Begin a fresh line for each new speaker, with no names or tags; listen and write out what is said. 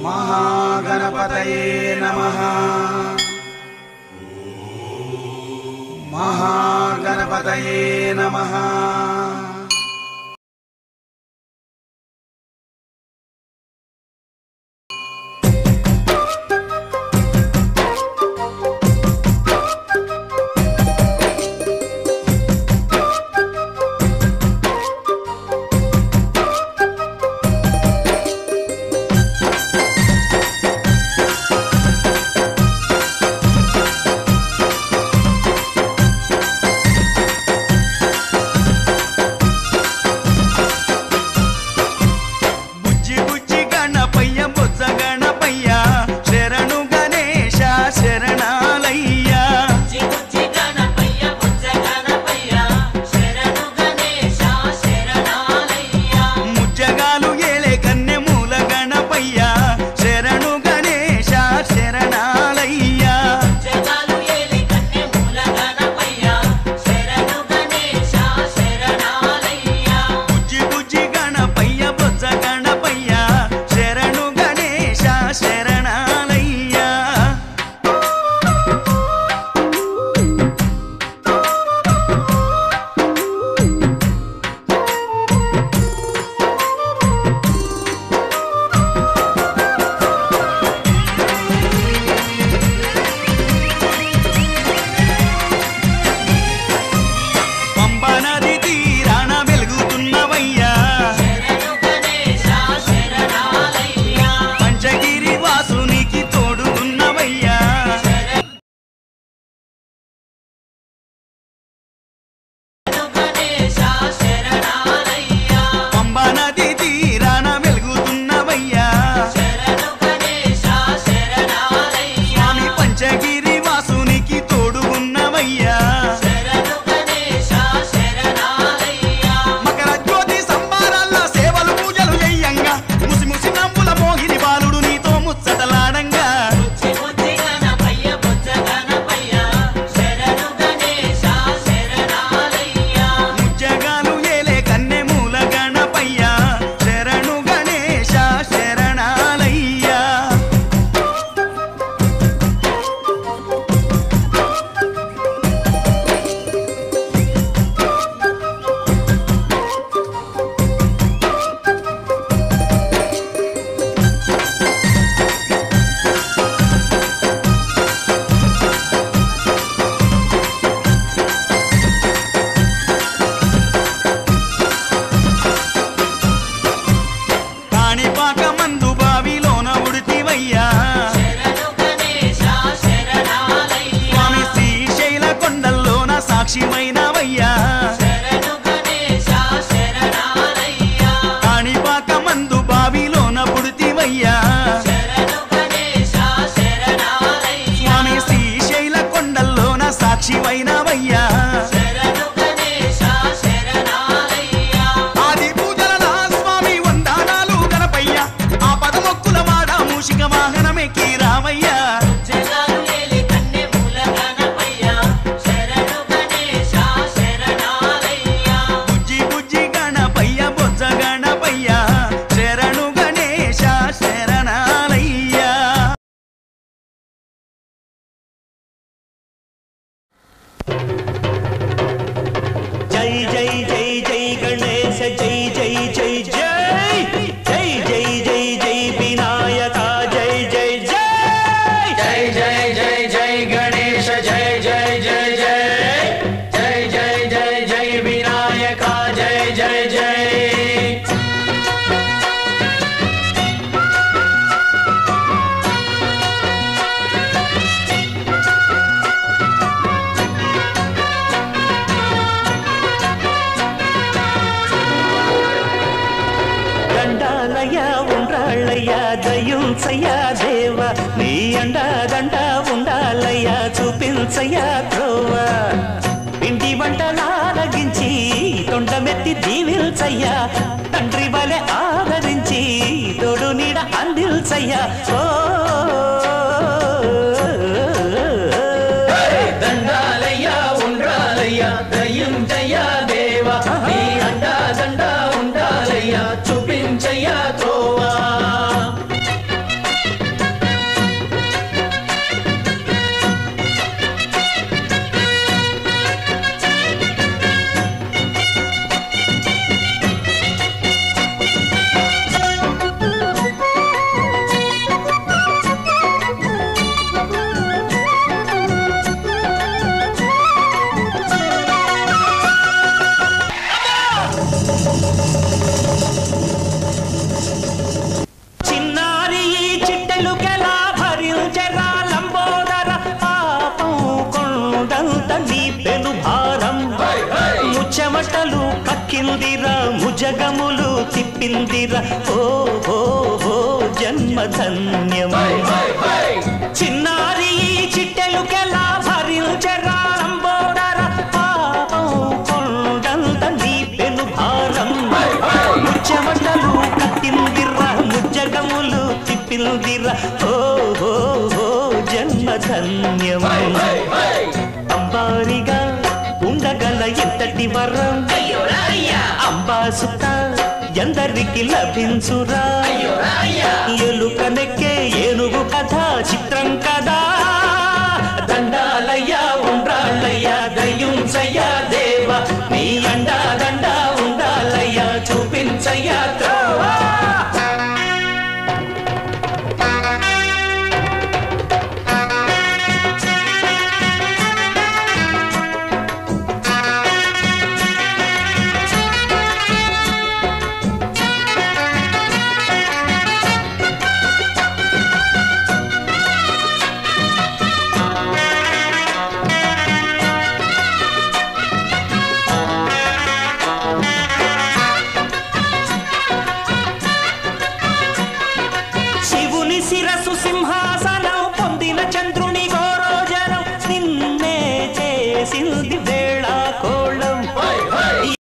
महागणपतये नमः। महागणपतये नमः।
దయుంచయ్యా దేవా నీ అండా దండ ఉండాలయ్యా చూపించయ్యా త్రోవా ఇంటి వంటలారగించి తొండమెత్తి దీవిల్చయ్యా తండ్రి వలె ఆదరించి తోడు నీడ అందిల్చయ్యా ఓ
దండాలయ్యా ఉండాలయ్యా దయుంచయ్యా దేవా నీ అండా దండ ఉండాలయ్యా చూపించయ్యా త్రోవా
ముజ్జగములు తిప్పిందిరా ఓ ఓ ఓ జన్మధన్యమై చిన్నారి చిట్టెలుకెలా భరించరా లంబోదర పాపం కొండంత నీ పెను భారం ముచ్చమటలు కట్టిందిరా ముజ్జగములు తిప్పిందిరా ఓ ఓ ఓ జన్మధన్యమై అంబారిగా ఉండగల ఎంతటి వరం అంబాసుత ఎందరికి లభించురా ఎలుకనెక్కే ఏనుగు కథ చిత్రం కదా దండాలయ్యా ఉండాలయ్యా దయ్యుంచయ్యా దేవ నీ అండా దండా ఉండాలయ్యా చూపించయ్యా త్రోవా శిరసు సింహాసనం పొందిన చంద్రుని గోరోజనం నిన్నే చేసింది